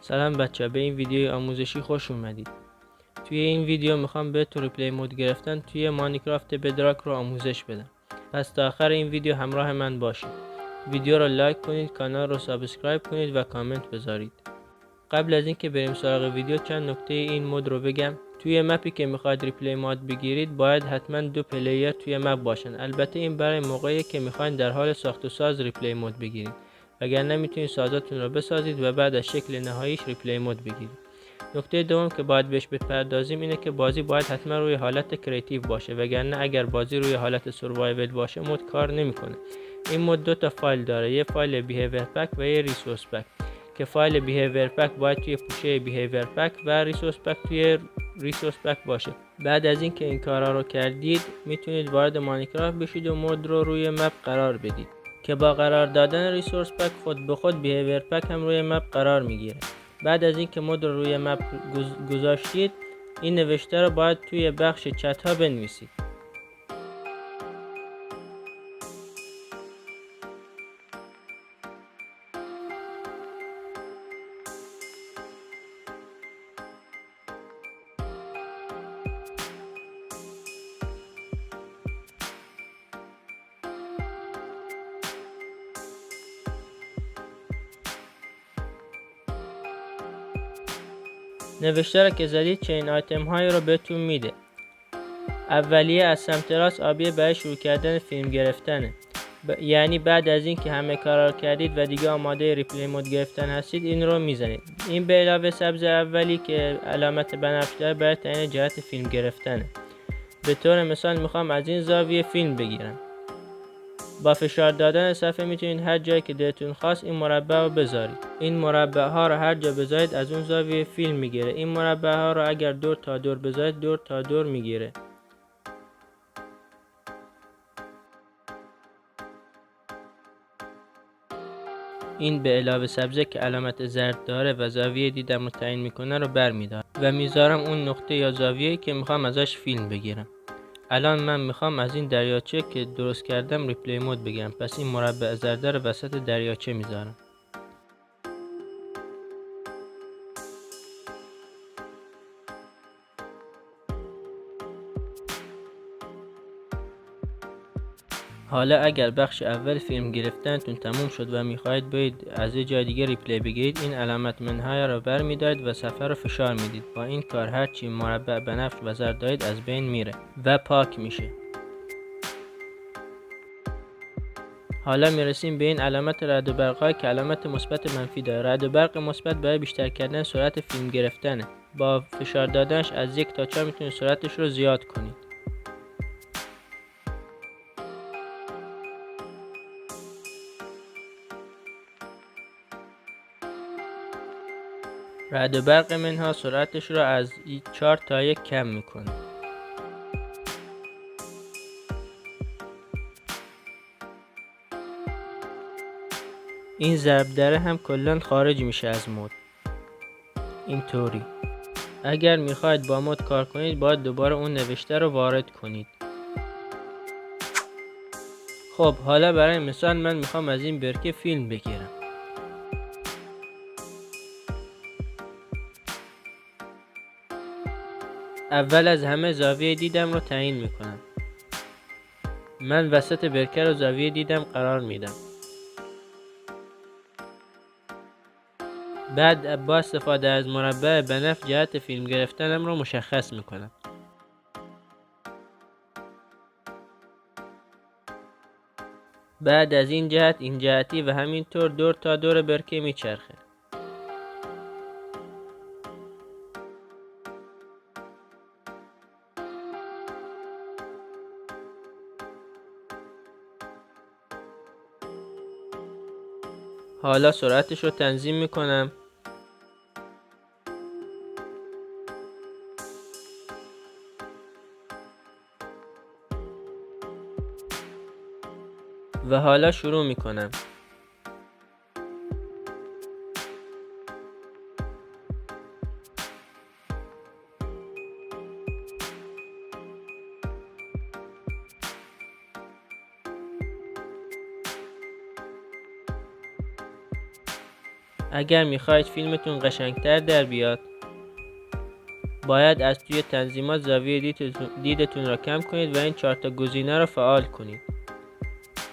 سلام بچه، به این ویدیو آموزشی خوش اومدید. توی این ویدیو میخوام بهتون ریپلی مود گرفتن توی ماینکرافت بدراک رو آموزش بدم. پس تا آخر این ویدیو همراه من باشید. ویدیو رو لایک کنید، کانال رو سابسکرایب کنید و کامنت بذارید. قبل از اینکه بریم سراغ ویدیو چند نکته این مود رو بگم. توی مپی که میخواید ریپلی مود بگیرید باید حتما 2 پلیر توی مپ باشن. البته این برای موقعی که میخواین در حال ساخت و ساز ریپلی مود بگیرید، وگرنه میتونید سازاتون رو بسازید و بعد از شکل نهاییش ریپلی مود بگیرید. نکته دوم که باید بهش بپردازیم اینه که بازی باید حتما روی حالت کریتیو باشه، وگرنه اگر بازی روی حالت سروایول باشه مود کار نمیکنه. این مود 2 تا فایل داره، یه فایل بیهیویر پک و یه ریسورس پک، که فایل بیهیویر پک باید توی پوشه بیهیویر پک و ریسورس پک توی ریسورس پک باشه. بعد از اینکه این کارا رو کردید میتونید وارد ماینکرافت بشید و مود رو روی مپ قرار بدید، که با قرار دادن ریسورس پک خود به خود بیهیویر پک هم روی مپ قرار میگیره. بعد از اینکه مود رو روی مپ گذاشتید، این نوشته رو باید توی بخش چت ها بنویسید. نوشته رو که زدید چین آیتم های رو بهتون میده. اولیه از سمت راست آبیه برای شروع کردن فیلم گرفتنه. یعنی بعد از اینکه همه کارا رو کردید و دیگه آماده ریپلی مود گرفتن هستید این رو میزنید. این به علاوه سبز اولی که علامت بنفش داره برای تعیین جهت فیلم گرفتنه. به طور مثال میخوام از این زاویه فیلم بگیرم. با فشار دادن صفحه میتونید هر جایی که دلتون خواست این مربع رو بذارید. این مربع ها رو هر جا بذارید از اون زاویه فیلم میگیره. این مربع ها رو اگر دور تا دور بذارید دور تا دور میگیره. این به علاوه سبزه که علامت زرد داره و زاویه دیدم رو تعیین میکنه رو برمیدارم و میذارم اون نقطه یا زاویه‌ای که میخوام ازش فیلم بگیرم. الان من میخوام از این دریاچه که درست کردم ریپلی مود بگیرم، پس این مربع زرد رو وسط دریاچه میذارم. حالا اگر بخش اول فیلم گرفتنتون تموم شد و میخواهید برید از یه جای دیگه ریپلی بگیرید، این علامت منهای رو برمیدارید و صفحه رو فشار میدید. با این کار هرچی مربع بنفش و زرد دارید از بین میره و پاک میشه. حالا میرسیم به این علامت رعد و برق‌ها که علامت مثبت منفی داره. رعد و برق مثبت برای بیشتر کردن سرعت فیلم گرفتنه. با فشار دادنش از 1 تا 4 میتونید سرعتش رو زیاد کنید. رعد و برق منها سرعتش رو از 4 تا 1 کم میکنه. این ضرب دره هم کلان خارج میشه از مود. اینطوری اگر میخواید با مود کار کنید باید دوباره اون نوشته رو وارد کنید. خب حالا برای مثال من میخوام از این برکه فیلم بگیرم. اول از همه زاویه دیدم رو تعیین میکنم. من وسط برکه رو زاویه دیدم قرار میدم. بعد با استفاده از مربع بنفش جهت فیلم گرفتنم رو مشخص میکنم. بعد از این جهت این جهتی و همینطور دور تا دور برکه میچرخه. حالا سرعتش رو تنظیم میکنم. و حالا شروع میکنم. اگر میخواید فیلمتون قشنگتر در بیاد، باید از توی تنظیمات زاویه دیدتون را کم کنید و این 4 تا گزینه را فعال کنید.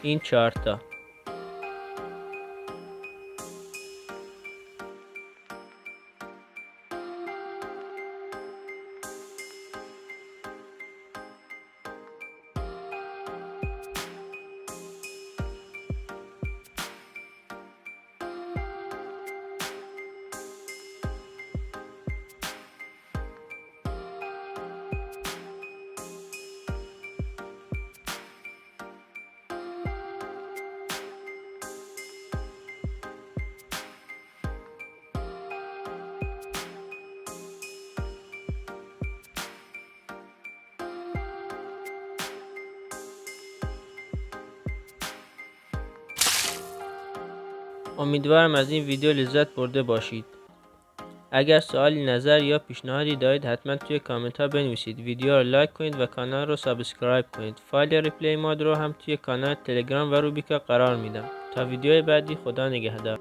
این 4 تا. امیدوارم از این ویدیو لذت برده باشید. اگر سوالی، نظر یا پیشنهادی دارید حتما توی کامنت ها بنویسید. ویدیو رو لایک کنید و کانال رو سابسکرایب کنید. فایل ریپلی مود رو هم توی کانال تلگرام و روبیکا قرار میدم. تا ویدیو بعدی، خدا نگهدار.